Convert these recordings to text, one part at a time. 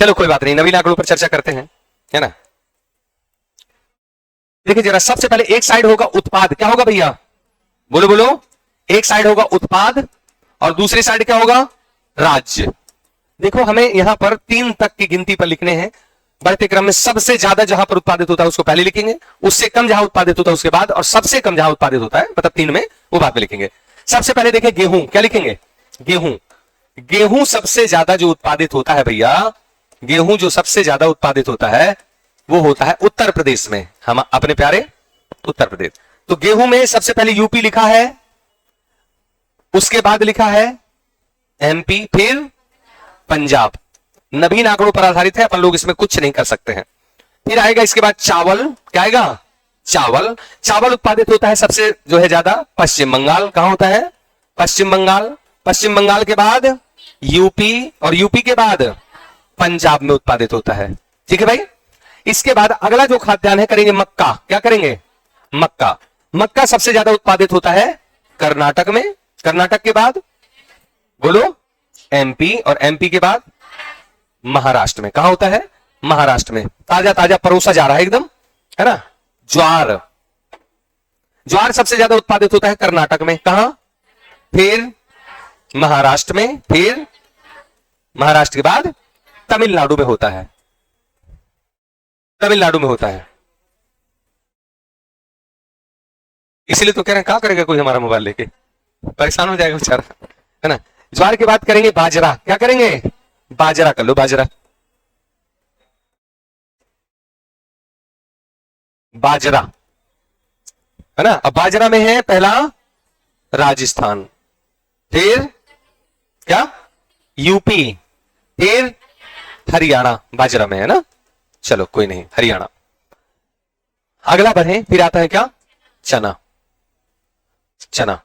चलो कोई बात नहीं, नवीन आंकड़ों पर चर्चा करते हैं, है ना। देखिए जरा, सबसे पहले एक साइड होगा उत्पाद, क्या होगा भैया, बोलो बोलो। एक साइड होगा उत्पाद और दूसरी साइड क्या होगा, राज्य। देखो हमें यहां पर 3 तक की गिनती पर लिखने हैं। बढ़ते क्रम में सबसे ज्यादा जहां पर उत्पादित होता है उसको पहले लिखेंगे, उससे कम जहां उत्पादित होता है उसके बाद, और सबसे कम जहां उत्पादित होता है मतलब 3 में, वो बाद में लिखेंगे। सबसे पहले देखें गेहूं, क्या लिखेंगे, गेहूं। गेहूं सबसे ज्यादा जो उत्पादित होता है भैया, गेहूं जो सबसे ज्यादा उत्पादित होता है वो होता है उत्तर प्रदेश में, हम अपने प्यारे उत्तर प्रदेश। तो गेहूं में सबसे पहले यूपी लिखा है, उसके बाद लिखा है एमपी, फिर पंजाब। नवीन आंकड़ों पर आधारित है, अपन लोग इसमें कुछ नहीं कर सकते हैं। फिर आएगा इसके बाद चावल, क्या आएगा, चावल। चावल उत्पादित होता है सबसे जो है ज्यादा पश्चिम बंगाल, कहां होता है, पश्चिम बंगाल। पश्चिम बंगाल के बाद यूपी, और यूपी के बाद पंजाब में उत्पादित होता है। ठीक है भाई। इसके बाद अगला जो खाद्यान्न है करेंगे मक्का, क्या करेंगे, मक्का। मक्का सबसे ज्यादा उत्पादित होता है कर्नाटक में, कर्नाटक के बाद बोलो एमपी, और एमपी के बाद महाराष्ट्र में, कहां होता है, महाराष्ट्र में। ताजा ताजा परोसा जा रहा है एकदम, है ना। ज्वार, ज्वार सबसे ज्यादा उत्पादित होता है कर्नाटक में, कहां, फिर महाराष्ट्र में, फिर महाराष्ट्र के बाद तमिलनाडु में होता है, तमिलनाडु में होता है। इसीलिए तो कह रहे हैं, क्या करेगा कोई हमारा मोबाइल लेके, परेशान हो जाएगा बेचारा, है ना। ज्वार के बाद करेंगे बाजरा, क्या करेंगे, बाजरा कर लो, बाजरा। बाजरा, है ना। अब बाजरा में है पहला राजस्थान, फिर क्या, यूपी, फिर हरियाणा, बाजरा में है ना। चलो कोई नहीं, हरियाणा। अगला बढ़े, फिर आता है क्या, चना, चना,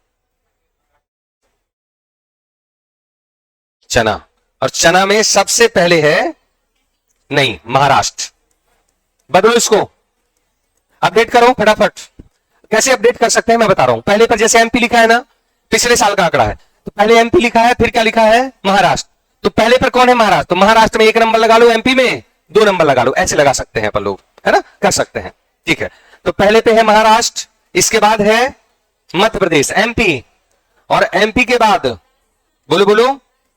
चना। और चना में सबसे पहले है, नहीं, महाराष्ट्र। बदलो इसको, अपडेट करो फटाफट। कैसे अपडेट कर सकते हैं मैं बता रहा हूं। पहले पर जैसे एमपी लिखा है ना, पिछले साल का आंकड़ा है, तो पहले एमपी लिखा है, फिर क्या लिखा है, महाराष्ट्र। तो पहले पर कौन है, महाराष्ट्र। तो महाराष्ट्र में 1 नंबर लगा लो, एमपी में 2 नंबर लगा लो, ऐसे लगा सकते हैं अपन लोग, है ना, कर सकते हैं। ठीक है, तो पहले पे है महाराष्ट्र, इसके बाद है मध्य प्रदेश, एमपी, और एमपी के बाद बोलो बोलो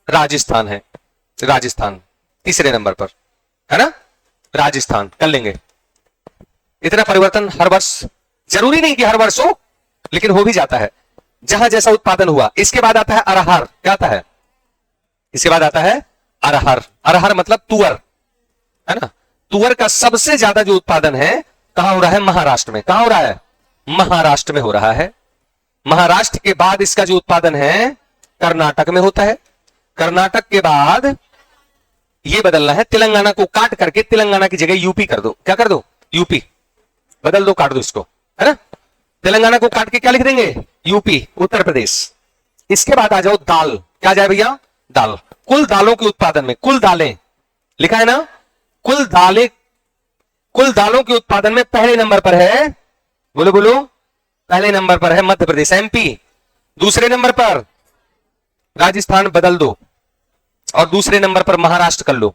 राजस्थान है, राजस्थान तीसरे नंबर पर, है ना, राजस्थान कर लेंगे। इतना परिवर्तन हर वर्ष, जरूरी नहीं कि हर वर्ष हो, लेकिन हो भी जाता है जहां जैसा उत्पादन हुआ। इसके बाद आता है अरहर, क्या आता है, इसके बाद आता है अरहर। अरहर मतलब तुअर, है ना। तुअर का सबसे ज्यादा जो उत्पादन है कहां हो रहा है, महाराष्ट्र में। कहां हो रहा है, महाराष्ट्र में हो रहा है। महाराष्ट्र के बाद इसका जो उत्पादन है कर्नाटक में होता है। कर्नाटक के बाद ये बदलना है, तेलंगाना को काट करके तेलंगाना की जगह यूपी कर दो, क्या कर दो, यूपी बदल दो, काट दो इसको, है ना। तेलंगाना को काट के क्या लिख देंगे, यूपी, उत्तर प्रदेश। इसके बाद आ जाओ दाल, क्या जाए भैया, दाल। कुल दालों के उत्पादन में, कुल दालें लिखा है ना, कुल दालें, कुल दालों के उत्पादन में पहले नंबर पर है, बोलो बोलो, पहले नंबर पर है मध्य प्रदेश, एमपी। दूसरे नंबर पर राजस्थान बदल दो, और दूसरे नंबर पर महाराष्ट्र कर लो,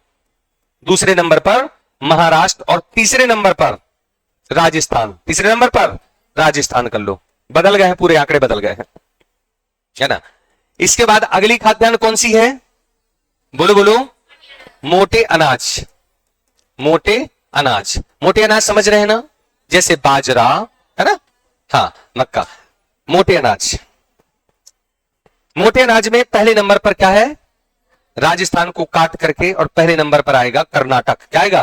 दूसरे नंबर पर महाराष्ट्र, और तीसरे नंबर पर राजस्थान, तीसरे नंबर पर राजस्थान कर लो। बदल गए हैं, पूरे आंकड़े बदल गए हैं, है ना। इसके बाद अगली खाद्यान्न कौन सी है, बोलो बोलो, मोटे अनाज। मोटे अनाज, मोटे अनाज समझ रहे हैं ना, जैसे बाजरा, है ना, हाँ, मक्का, मोटे अनाज। मोटे अनाज में पहले नंबर पर क्या है, राजस्थान को काट करके, और पहले नंबर पर आएगा कर्नाटक, क्या आएगा,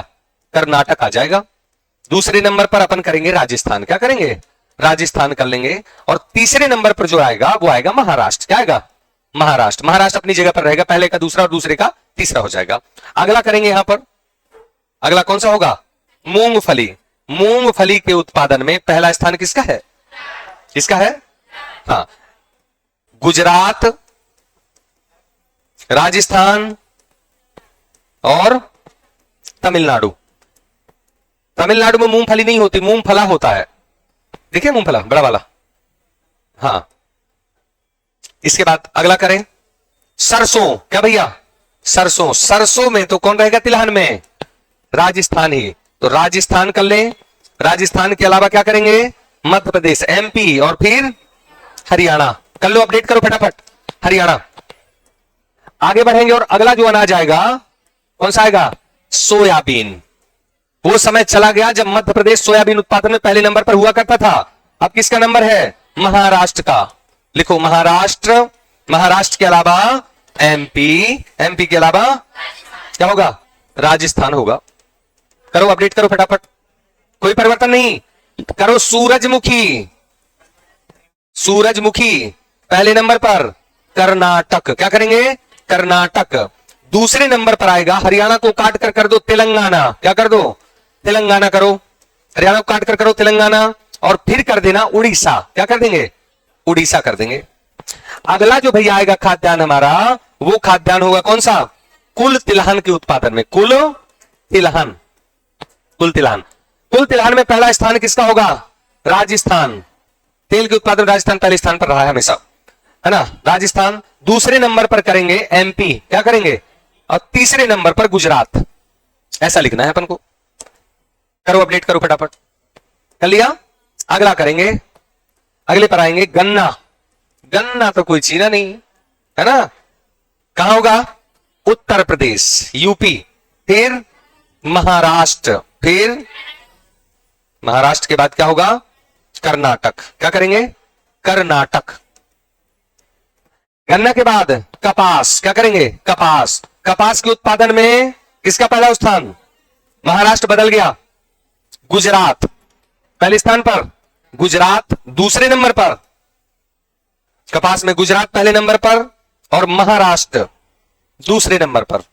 कर्नाटक आ जाएगा। दूसरे नंबर पर अपन करेंगे राजस्थान, क्या करेंगे, राजस्थान कर लेंगे। और तीसरे नंबर पर जो आएगा वो आएगा महाराष्ट्र, क्या आएगा, महाराष्ट्र। महाराष्ट्र अपनी जगह पर रहेगा, पहले का दूसरा और दूसरे का तीसरा हो जाएगा। अगला करेंगे यहां पर, अगला कौन सा होगा, मूंगफली। मूंगफली के उत्पादन में पहला स्थान किसका है, किसका है, हाँ, गुजरात, राजस्थान और तमिलनाडु। तमिलनाडु में मूंगफली नहीं होती, मूंगफला होता है, देखिए मूंगफला बड़ा वाला, हाँ। इसके बाद अगला करें सरसों, क्या भैया, सरसों, सरसों में तो कौन रहेगा तिलहन में? राजस्थान ही। तो राजस्थान कर ले। राजस्थान के अलावा क्या करेंगे? मध्य प्रदेश, एमपी और फिर हरियाणा। कर लो, अपडेट करो फटाफट। हरियाणा। आगे बढ़ेंगे और अगला जो अनाज आएगा कौन सा आएगा? सोयाबीन। वो समय चला गया जब मध्य प्रदेश सोयाबीन उत्पादन में पहले नंबर पर हुआ करता था। अब किसका नंबर है? महाराष्ट्र का। लिखो महाराष्ट्र। महाराष्ट्र के अलावा एमपी, एमपी के अलावा क्या होगा? राजस्थान होगा। करो, अपडेट करो फटाफट। कोई परिवर्तन नहीं। करो सूरजमुखी। सूरजमुखी पहले नंबर पर। कर्नाटक। क्या करेंगे? कर्नाटक। दूसरे नंबर पर आएगा, हरियाणा को काट कर दो तेलंगाना। क्या कर दो? तेलंगाना करो। हरियाणा को काट कर करो तेलंगाना, और फिर कर देना उड़ीसा। क्या कर देंगे? उड़ीसा कर देंगे। अगला जो भैया आएगा खाद्यान्न हमारा, वो खाद्यान्न होगा कौन सा? कुल तिलहन के उत्पादन में। कुल तिलहन। कुल तिलहन। कुल तिलहन में पहला स्थान किसका होगा? राजस्थान। तेल के उत्पादन राजस्थान पहले स्थान पर रहा है हमेशा, है ना? राजस्थान। दूसरे नंबर पर करेंगे एमपी। क्या करेंगे? और तीसरे नंबर पर गुजरात। ऐसा लिखना है अपन को। करो, अपडेट करो फटाफट। कर लिया? अगला करेंगे, अगले पर आएंगे गन्ना। गन्ना तो कोई चीना नहीं, है ना? कहां होगा? उत्तर प्रदेश, यूपी, फिर महाराष्ट्र, फिर महाराष्ट्र के बाद क्या होगा? कर्नाटक। क्या करेंगे? कर्नाटक। गन्ना के बाद कपास। क्या करेंगे? कपास। कपास के उत्पादन में किसका पहला स्थान? महाराष्ट्र बदल गया। गुजरात पहले स्थान पर। गुजरात दूसरे नंबर पर। कपास में गुजरात पहले नंबर पर और महाराष्ट्र दूसरे नंबर पर।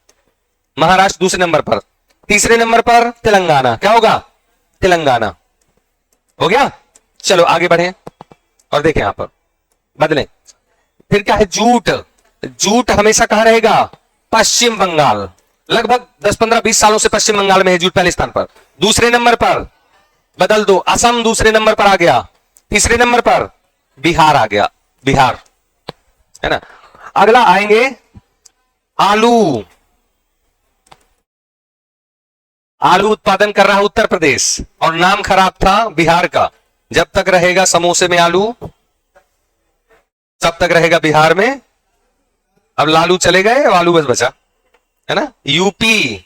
महाराष्ट्र दूसरे नंबर पर। तीसरे नंबर पर तेलंगाना। क्या होगा? तेलंगाना। हो गया? चलो आगे बढ़े और देखें, यहां पर बदलें। फिर क्या है? जूट। जूट हमेशा कहां रहेगा? पश्चिम बंगाल। लगभग 10, 15, 20 सालों से पश्चिम बंगाल में है जूट पहले स्थान पर। दूसरे नंबर पर बदल दो, असम दूसरे नंबर पर आ गया। तीसरे नंबर पर बिहार आ गया। बिहार, है ना? अगला आएंगे आलू। आलू उत्पादन कर रहा है उत्तर प्रदेश और नाम खराब था बिहार का। जब तक रहेगा समोसे में आलू, तब तक रहेगा बिहार में। अब लालू चले गए, अब आलू बस बचा, है ना? यूपी।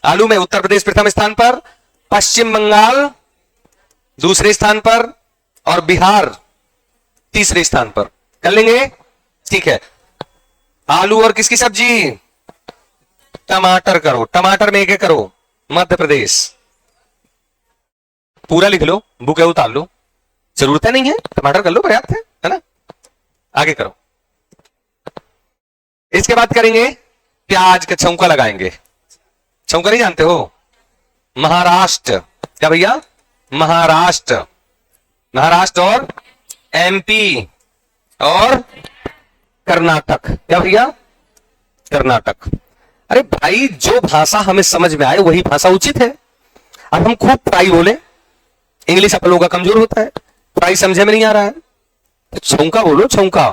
आलू में उत्तर प्रदेश प्रथम स्थान पर, पश्चिम बंगाल दूसरे स्थान पर और बिहार तीसरे स्थान पर। कर लेंगे? ठीक है। आलू और किसकी सब्जी? टमाटर करो। टमाटर में एक करो। मध्य प्रदेश। पूरा लिख लो, बुक है उतार लो, जरूरत नहीं है। टमाटर कर लो, पर्याप्त है ना? आगे करो। इसके बाद करेंगे प्याज का छौंका लगाएंगे। छौंका नहीं जानते हो? महाराष्ट्र। क्या भैया? महाराष्ट्र। महाराष्ट्र और एमपी और कर्नाटक। क्या भैया? कर्नाटक। अरे भाई, जो भाषा हमें समझ में आए वही भाषा उचित है। अब हम खूब फ्राई बोले, इंग्लिश आप लोगों का कमजोर होता है, फ्राई समझे में नहीं आ रहा है, तो छौंका बोलो, छौंका।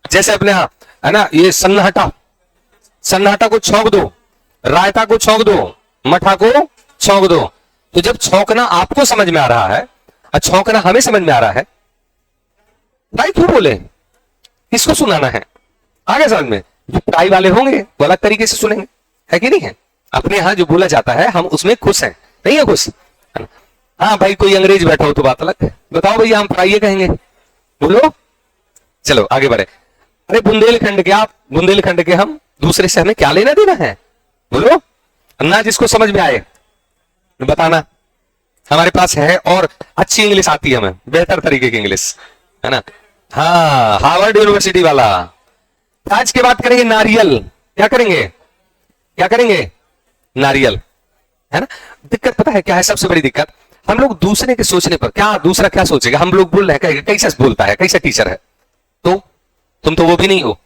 जैसे अपने यहां है ना, ये सन्नाटा। सन्नाटा को छौंक दो, रायता को छौंक दो, मठा को छौंक दो। तो जब छौंकना आपको समझ में आ रहा है और छौंकना हमें समझ में आ रहा है, फ्राई क्यों बोले? किसको सुनाना है? आगे समझ में। जो फ्राई वाले होंगे वो अलग तरीके से सुनेंगे, है कि नहीं है? अपने यहां जो बोला जाता है हम उसमें खुश हैं, नहीं है खुश? हाँ भाई, कोई अंग्रेज बैठा हो तो बात अलग है। बताओ भैया, हम फ्राई कहेंगे, बोलो। चलो आगे बढ़े। अरे बुंदेलखंड के आप, बुंदेलखंड के हम, दूसरे से हमें क्या लेना देना है? बोलो ना। जिसको समझ में आए बताना। हमारे पास है और अच्छी इंग्लिश आती है हमें, बेहतर तरीके की इंग्लिश, है ना? हाँ, हार्वर्ड यूनिवर्सिटी वाला। आज के बात करेंगे नारियल। क्या करेंगे? क्या करेंगे? नारियल, है ना? दिक्कत पता है क्या है? सबसे बड़ी दिक्कत, हम लोग दूसरे के सोचने पर क्या, दूसरा क्या सोचेगा, हम लोग बोल रहे हैं कैसा बोलता है, कैसा टीचर है, तो तुम तो वो भी नहीं हो,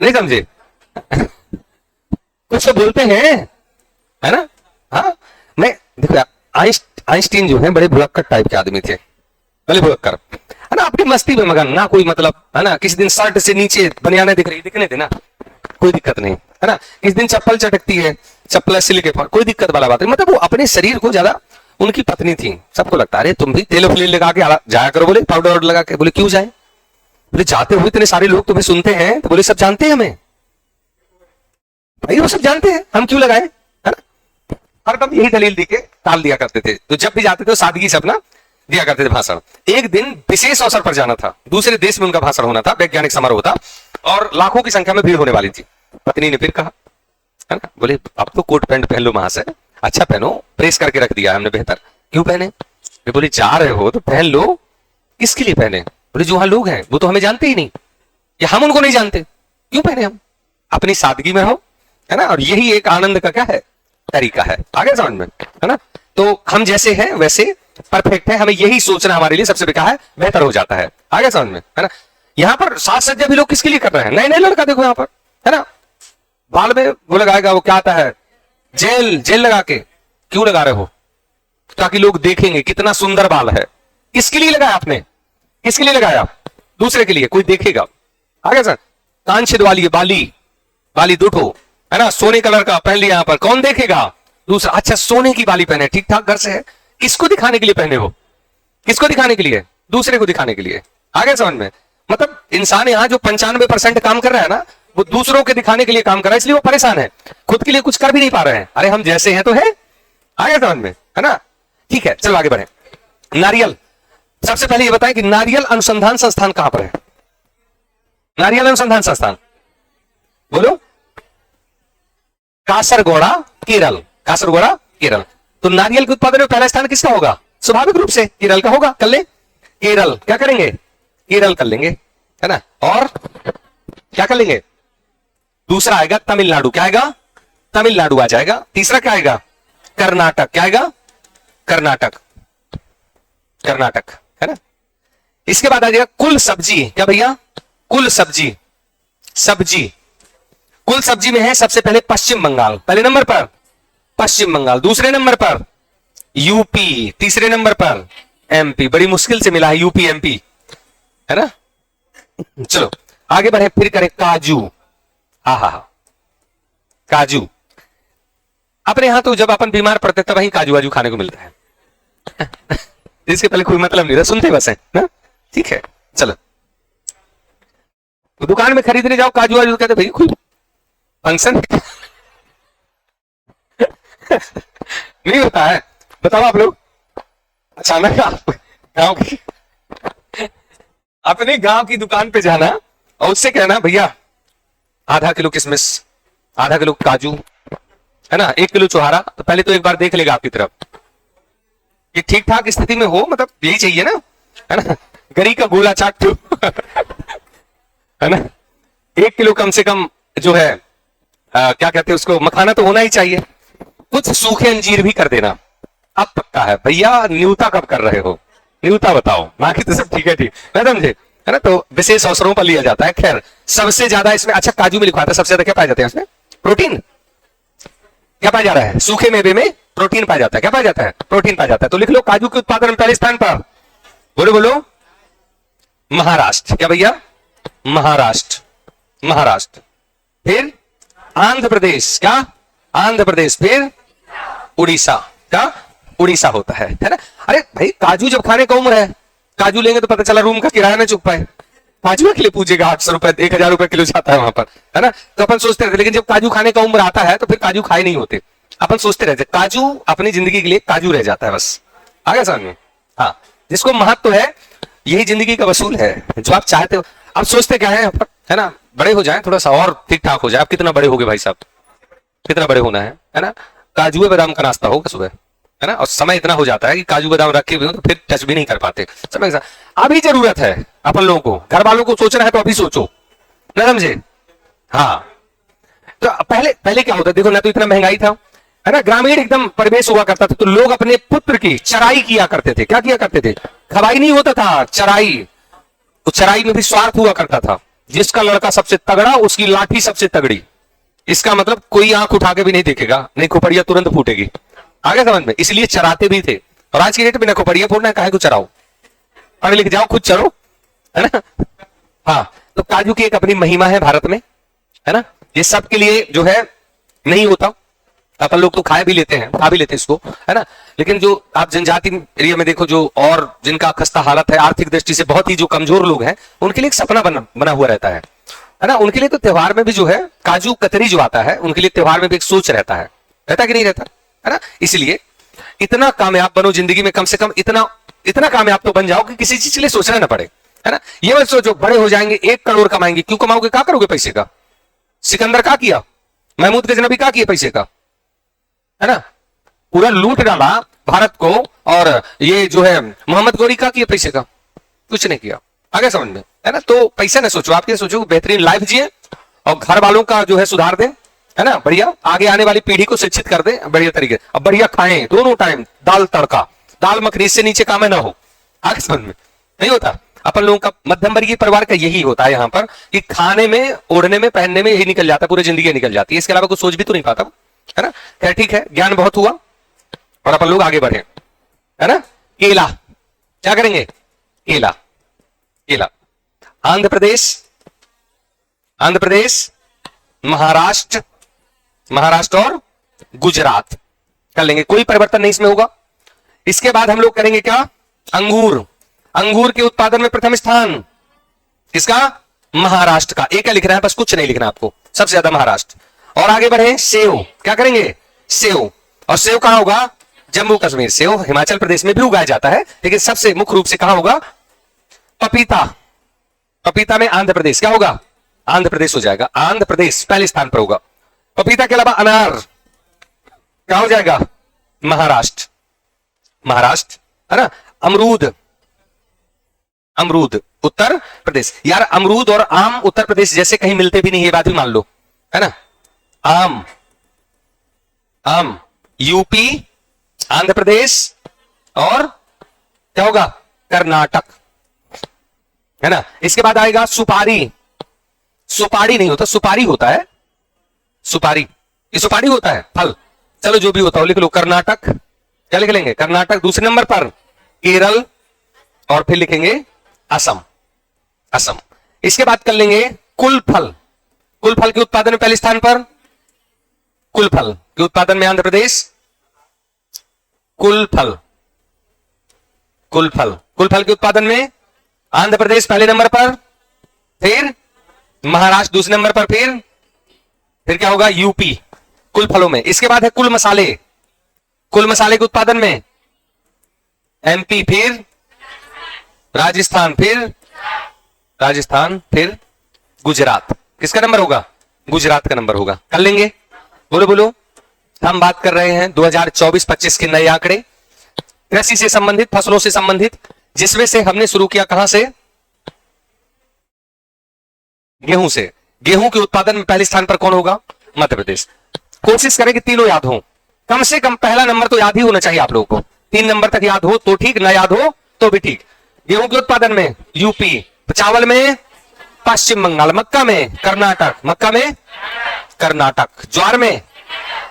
नहीं समझे? कुछ तो बोलते हैं, है ना? हाँ, मैं देखो, आइंस्टीन जो है बड़े भुलक्कड़ टाइप के आदमी थे, बड़े भुलक्कड़, है ना? आपकी मस्ती में मगन, ना कोई मतलब, है ना? किसी दिन शर्ट से नीचे बनियाने दिख रही, दिखने थे ना, कोई दिक्कत नहीं, है ना। किस दिन चप्पल चटकती है, चप्पल सिल के कोई दिक्कत वाला बात नहीं। मतलब वो अपने शरीर को ज्यादा, उनकी पत्नी थी, सबको लगता अरे तुम भी तेल फ्लेल लगा के जाया करो, बोले पाउडर वाउडर लगा के। बोले क्यों जाए, बोले जाते हुए इतने सारे लोग तुम्हें सुनते हैं, तो बोले सब जानते हैं हमें भाई, वो सब जानते हैं, हम क्यों लगाए, है ना। हरदम यही दलील दी के टाल दिया करते थे। तो जब भी जाते थे तो सादगी से अपना दिया करते थे भाषण। एक दिन विशेष अवसर पर जाना था, दूसरे देश में उनका भाषण होना था, वैज्ञानिक समारोह था, और लाखों की संख्या में भीड़ होने वाली थी। पत्नी ने फिर कहा, है ना, बोले अब तो कोट पैंट पहन लो महाशय, अच्छा पहनो, प्रेस करके रख दिया हमने, बेहतर। क्यों पहने, बोले जा रहे हो तो पहन लो। किसके लिए पहने, बोले जो वहां लोग हैं वो तो हमें जानते ही नहीं, या हम उनको नहीं जानते, क्यों पहने हम, अपनी सादगी में हो, है ना। और यही एक आनंद का क्या है, तरीका है, आगे समझ में, है ना। तो हम जैसे हैं वैसे परफेक्ट है, हमें यही सोचना हमारे लिए सबसे क्या है, बेहतर हो जाता है, आगे समझ में, है ना। यहाँ पर साज सज्जा भी लोग किसके लिए कर रहे हैं, नए नए लड़का देखो यहाँ पर, है ना, बाल में वो लगाएगा, वो क्या आता है, जेल लगा के। क्यों लगा रहे हो, ताकि लोग देखेंगे कितना सुंदर बाल है। किसके लिए लगाया आपने, किसके लिए लगाया, दूसरे के लिए, कोई देखेगा, आगे सर। कान छिदवा लिए, बाली दूठो, है ना, सोने कलर का पहन लिया, यहाँ पर कौन देखेगा, दूसरा। अच्छा सोने की बाली पहने, ठीक ठाक घर से है, किसको दिखाने के लिए पहने हो, किसको दिखाने के लिए, दूसरे को दिखाने के लिए, आगे समझ में। मतलब इंसान यहाँ जो 95% काम कर रहा है ना, वो दूसरों के दिखाने के लिए काम कर रहा है, इसलिए वो परेशान है, खुद के लिए कुछ कर भी नहीं पा रहे हैं। अरे हम जैसे हैं तो है, आगे समझ में, है ना। ठीक है, चलो आगे बढ़े। नारियल, सबसे पहले ये बताएं कि नारियल अनुसंधान संस्थान कहां पर है, नारियल अनुसंधान संस्थान, बोलो, कासरगोड़ा केरल, कासरगोड़ा केरल। तो नारियल के उत्पादन में पहला स्थान किसका होगा, स्वाभाविक रूप से केरल का होगा। कर ले, केरल क्या करेंगे, केरल कर लेंगे, है ना। और क्या कर लेंगे, दूसरा आएगा तमिलनाडु, क्या आएगा, तमिलनाडु आ जाएगा। तीसरा क्या आएगा, कर्नाटक, क्या आएगा, कर्नाटक, कर्नाटक, है ना। इसके बाद आ जाएगा कुल सब्जी, क्या भैया, कुल सब्जी, सब्जी, कुल सब्जी में है सबसे पहले पश्चिम बंगाल, पहले नंबर पर पश्चिम बंगाल, दूसरे नंबर पर यूपी, तीसरे नंबर पर एमपी। बड़ी मुश्किल से मिला है यूपी एमपी, है ना। चलो आगे बढ़े, फिर करें काजू, हा, काजू। अपने यहां तो जब अपन बीमार पड़ते तब वही काजू वाजू खाने को मिलता है इसके पहले कोई मतलब नहीं था, सुनते बस है ना। ठीक है, चलो तो दुकान में खरीदने जाओ काजू वाजू, कहते भाई कोई फंक्शन नहीं होता है, बताओ आप लोग। अचानक आप गांव की, अपने गांव की दुकान पे जाना और उससे कहना भैया आधा किलो किशमिश, आधा किलो काजू, है ना, 1 किलो चुहारा। तो पहले तो एक बार देख लेगा आपकी तरफ कि ठीक ठाक स्थिति में हो, मतलब यही चाहिए ना, है ना, गरी का गोला चाट है ना। 1 किलो कम से कम जो है क्या कहते हैं उसको, मखाना तो होना ही चाहिए। कुछ सूखे अंजीर भी कर देना। अब पक्का है भैया, न्यूता कब कर रहे हो, न्यूता बताओ, बाकी तो सब ठीक है, ठीक ना, समझे, है ना। तो विशेष अवसरों पर लिया जाता है। खैर सबसे ज्यादा इसमें, अच्छा काजू में लिखा था सबसे ज्यादा क्या पाया जाता है इसमें, प्रोटीन। क्या पाया जा रहा है, सूखे मेवे में प्रोटीन पाया जाता है। क्या पाया जाता है, प्रोटीन पाया जाता है। तो लिख लो काजू के उत्पादन में पहले स्थान पर, बोलो बोलो, महाराष्ट्र। क्या भैया, महाराष्ट्र, महाराष्ट्र। फिर आंध्र प्रदेश, क्या, आंध्र प्रदेश। फिर उड़ीसा, क्या, उड़ीसा होता है ना। अरे भाई काजू जब खाने का उम्र है, काजू लेंगे तो पता चला रूम का किराया ना चुक पाए, काजू के लिए पूछेगा 800 रुपए, 1000 रुपए किलो जाता है वहां पर, है ना। तो अपन सोचते रहते, लेकिन जब काजू खाने का उम्र आता है तो फिर काजू खाए नहीं होते। अपन सोचते रहते काजू अपनी जिंदगी के लिए काजू रह जाता है बस, आगे समझ में। हाँ, जिसको महत्व है यही जिंदगी का वसूल है, जो आप चाहते हो। अब सोचते क्या है ना, बड़े हो जाए, थोड़ा सा और ठीक ठाक हो जाए। आप कितना बड़े हो गए भाई साहब, कितना बड़े होना है ना। काजू बादाम का नाश्ता होगा सुबह, है ना, और समय इतना हो जाता है कि काजू बादाम रखे हुए हो तो फिर टच भी नहीं कर पाते। समय के साथ अभी जरूरत है अपन लोगों को, घर वालों को सोचना है तो अभी सोचो, ना समझे। हाँ, तो पहले क्या होता है, देखो ना तो इतना महंगाई था, है ना, ग्रामीण एकदम परिवेश हुआ करता था, तो लोग अपने पुत्र की चराई किया करते थे। क्या किया करते थे, खवाई नहीं होता था, चराई। तो चराई में भी स्वार्थ हुआ करता था, जिसका लड़का सबसे तगड़ा उसकी लाठी सबसे तगड़ी। इसका मतलब कोई आंख उठा के भी नहीं देखेगा, नहीं खोपड़िया तुरंत फूटेगी, आगे समझ में। इसलिए चराते भी थे। और आज की डेट में ना खोपड़िया फोड़ना है, काहे को चराओ, पढ़ लिख जाओ, खुद चरो, है ना। हाँ, तो काजू की एक अपनी महिमा है भारत में, है ना। ये सब के लिए जो है नहीं होता। अपन लोग तो खा भी लेते हैं इसको, है ना। लेकिन जो आप जनजाति एरिया में देखो, जो और जिनका खस्ता हालत है आर्थिक दृष्टि से, बहुत ही जो कमजोर लोग हैं, उनके लिए एक सपना बना हुआ रहता है ना। उनके लिए तो त्योहार में भी जो है काजू कतरी जो आता है, उनके लिए त्योहार में भी एक सोच रहता है कि नहीं रहता, है ना। इसलिए इतना कामयाब बनो जिंदगी में, कम से कम इतना कामयाब तो बन जाओ कि किसी चीज के लिए सोचना ना पड़े, है ना। ये मत सोचो बड़े हो जाएंगे 1 करोड़ कमाएंगे, क्यों कमाओगे, क्या करोगे पैसे का। सिकंदर क्या किया, महमूद गजनबी क्या किया पैसे का, है ना। पूरा लूट डाला भारत को। और ये जो है मोहम्मद गौरी क्या किया पैसे का, कुछ नहीं किया। आगे समझ में, है ना। तो पैसे ना सोचो, आप ये सोचो बेहतरीन लाइफ जिए और घर वालों का जो है सुधार दें, है ना। बढ़िया आगे आने वाली पीढ़ी को शिक्षित कर दे बढ़िया तरीके, अब बढ़िया खाएं दोनों टाइम, दाल तड़का, दाल मखनी, से नीचे काम ना हो। आगे समझ में नहीं होता। अपन लोगों का मध्यम वर्गीय परिवार का यही होता है यहाँ पर कि खाने में, ओढ़ने में, पहनने में यही निकल जाता है, पूरी जिंदगी निकल जाती है। इसके अलावा कुछ सोच भी तो नहीं पाता, है ना। क्या ठीक है, ज्ञान बहुत हुआ और अपन लोग आगे बढ़े, है ना। केला क्या करेंगे, केला, केला। आंध्र प्रदेश, महाराष्ट्र और गुजरात कर लेंगे, कोई परिवर्तन नहीं इसमें होगा। इसके बाद हम लोग करेंगे क्या, अंगूर के उत्पादन में प्रथम स्थान किसका, महाराष्ट्र का। एक लिख रहा है बस, कुछ नहीं लिखना आपको, सबसे ज्यादा महाराष्ट्र। और आगे बढ़े, सेव क्या करेंगे, सेव। और सेव कहां होगा, जम्मू कश्मीर। सेव हिमाचल प्रदेश में भी उगाया जाता है, लेकिन सबसे मुख्य रूप से कहां होगा, पपीता में आंध्र प्रदेश क्या होगा, आंध्र प्रदेश हो जाएगा। आंध्र प्रदेश पहले स्थान पर होगा। पपीता के अलावा अनार क्या हो जाएगा, महाराष्ट्र, है ना। अमरूद उत्तर प्रदेश। यार अमरूद और आम उत्तर प्रदेश जैसे कहीं मिलते भी नहीं, ये बात भी मान लो, है ना। आम यूपी, आंध्र प्रदेश और क्या होगा, कर्नाटक, है ना। इसके बाद आएगा सुपारी नहीं होता, सुपारी होता है, ये सुपारी होता है फल। चलो जो भी होता हो लिख लो। कर्नाटक क्या लिख लेंगे, कर्नाटक। दूसरे नंबर पर केरल और फिर लिखेंगे असम। इसके बाद कर लेंगे कुल फल के उत्पादन में पहले स्थान पर, कुल फल के उत्पादन में आंध्र प्रदेश, कुल फल के उत्पादन में आंध्र प्रदेश पहले नंबर पर, फिर महाराष्ट्र दूसरे नंबर पर, फिर क्या होगा, यूपी कुल फलों में। इसके बाद है कुल मसाले के उत्पादन में एमपी, फिर राजस्थान, फिर गुजरात। किसका नंबर होगा, गुजरात का नंबर होगा। कर लेंगे, बोलो। हम बात कर रहे हैं 2024-25 के नए आंकड़े, कृषि से संबंधित, फसलों से संबंधित, जिसमें से हमने शुरू किया कहां से, गेहूं से। गेहूं के उत्पादन में पहले स्थान पर कौन होगा, मध्य प्रदेश। कोशिश करें कि तीनों याद हो, कम से कम पहला नंबर तो याद ही होना चाहिए आप लोगों को। 3 नंबर तक याद हो तो ठीक, ना याद हो तो भी ठीक। गेहूं के उत्पादन में यूपी, चावल में पश्चिम बंगाल, मक्का में कर्नाटक, ज्वार में,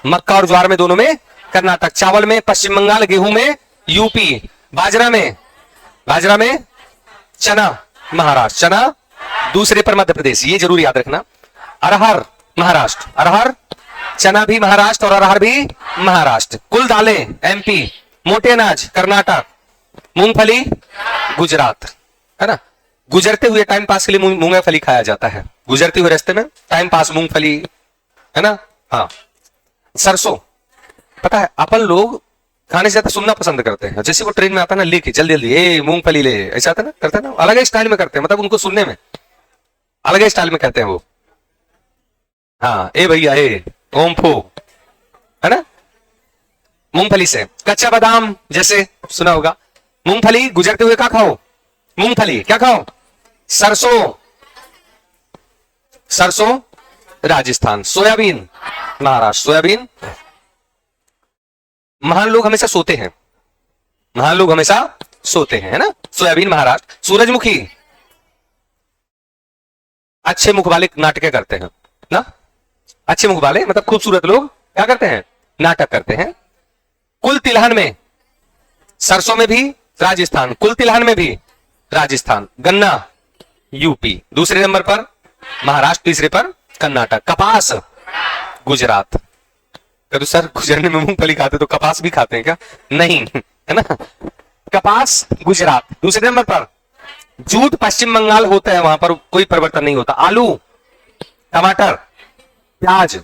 मक्का और ज्वार में दोनों में कर्नाटक, चावल में पश्चिम बंगाल, गेहूं में यूपी, बाजरा में चना महाराष्ट्र, चना दूसरे पर मध्य प्रदेश, ये जरूर याद रखना। अरहर महाराष्ट्र, चना भी महाराष्ट्र और अरहर भी महाराष्ट्र। कुल दालें एमपी, मोटे अनाज कर्नाटक, मूंगफली गुजरात, है ना। गुजरते हुए टाइम पास के लिए मूंगफली खाया जाता है, गुजरते हुए रास्ते में टाइम पास मूंगफली, है ना। हाँ, सरसों, पता है अपन लोग खाने से ज्यादा सुनना पसंद करते हैं। जैसे वो ट्रेन में आता है ना, लेके जल्दी ए मूंगफली ले, ऐसा आता है ना, करते हैं ना, अलग ही स्टाइल में करते हैं, मतलब उनको सुनने में अलग ही स्टाइल में कहते हैं वो। हाँ, ए भैया ए ओमफो, है ना। मूंगफली से कच्चा बादाम जैसे सुना होगा। मूंगफली गुजरते हुए क्या खाओ, मूंगफली क्या खाओ, सरसों राजस्थान, सोयाबीन महाराष्ट्र, सोयाबीन। महान लोग हमेशा सोते हैं, है ना। सोयाबीन महाराष्ट्र। सूरजमुखी, अच्छे मुख वाले नाटक करते हैं ना, अच्छे मुख वाले मतलब खूबसूरत लोग क्या करते हैं, नाटक करते हैं। कुल तिलहन में, सरसों में भी राजस्थान, कुल तिलहन में भी राजस्थान। गन्ना यूपी दूसरे नंबर पर, महाराष्ट्र तीसरे पर, कर्नाटक। कपास गुजरात। करो सर गुजरने में मूंगफली खाते तो कपास भी खाते हैं क्या? नहीं, है ना। कपास गुजरात। दूसरे नंबर पर जूट पश्चिम बंगाल होता है, वहां पर कोई परिवर्तन नहीं होता। आलू, टमाटर, प्याज,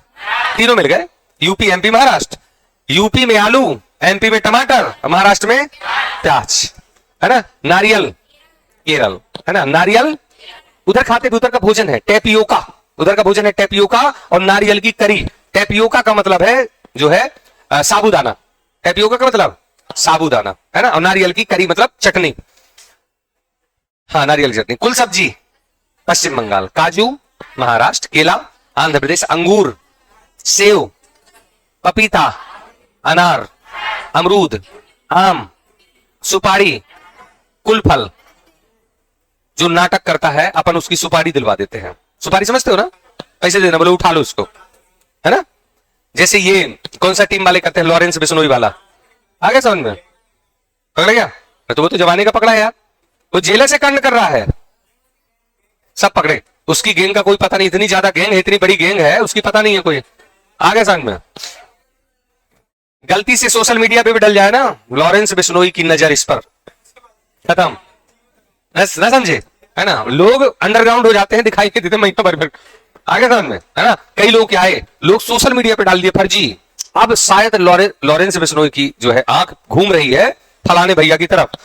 तीनों मिल गए। UP, MP, Maharashtra. यूपी में आलू, एमपी में टमाटर, महाराष्ट्र में प्याज, है ना। नारियल केरल, है ना। नारियल उधर खाते, उधर का भोजन है टेपियोका, उधर का भोजन है टेपियोका और नारियल की करी। टेपियोका का मतलब है जो है साबूदाना। टेपियोका का मतलब साबूदाना, है ना। और नारियल की करी मतलब चटनी, हाँ नारियल की चटनी। कुल सब्जी पश्चिम बंगाल। काजू महाराष्ट्र। केला आंध्र प्रदेश। अंगूर, सेव, पपीता, अनार, अमरूद, आम, सुपारी, कुल फल। जो नाटक करता है अपन उसकी सुपारी दिलवा देते हैं। सुपारी समझते हो ना, पैसे देना, बोले उठा लो उसको, है ना। जैसे ये कौन सा टीम वाले करते हैं, लॉरेंस बिश्नोई वाला, आ गया समझ में? पकड़ गया तो वो तो जमाने का पकड़ा है यार, वो जेलर से कांड कर रहा है, सब पकड़े। उसकी गैंग का कोई पता नहीं, इतनी ज्यादा गैंग है, इतनी बड़ी गैंग है, उसकी पता नहीं है कोई। आ गया समझ में? गलती से सोशल मीडिया पे भी डल जाए ना लॉरेंस बिश्नोई की नजर इस पर, खत्म। ना समझे, है ना। लोग अंडरग्राउंड हो जाते हैं, दिखाई नहीं देते महीनों भर में। आगे समझ में, है ना। कई लोग क्या है, लोग सोशल मीडिया पे डाल दिए फर्जी। अब शायद लॉरेंस बिश्नोई की जो है आंख घूम रही है फलाने भैया की तरफ।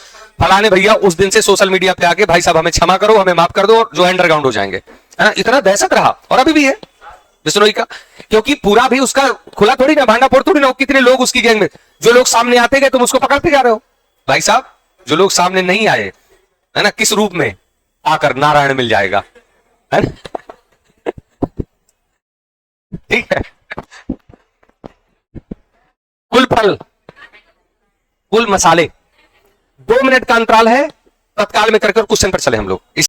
फलाने भैया उस दिन से सोशल मीडिया पे आके भाई साहब हमें क्षमा करो, हमें माफ कर दो, और जो अंडरग्राउंड हो जाएंगे, है ना। इतना दहशत रहा और अभी भी है बिश्नोई का, क्योंकि पूरा भी उसका खुला थोड़ी ना, भांडा फोड़ थोड़ी ना। कितने लोग उसकी गैंग में, जो लोग सामने आते गए तुम उसको पकड़ते जा रहे हो भाई साहब। जो लोग सामने नहीं आए, है ना, किस रूप में आकर नारायण मिल जाएगा, है ना। ठीक है। कुल फल, कुल मसाले, 2 मिनट का अंतराल है, तत्काल में करके क्वेश्चन पर चले हम लोग।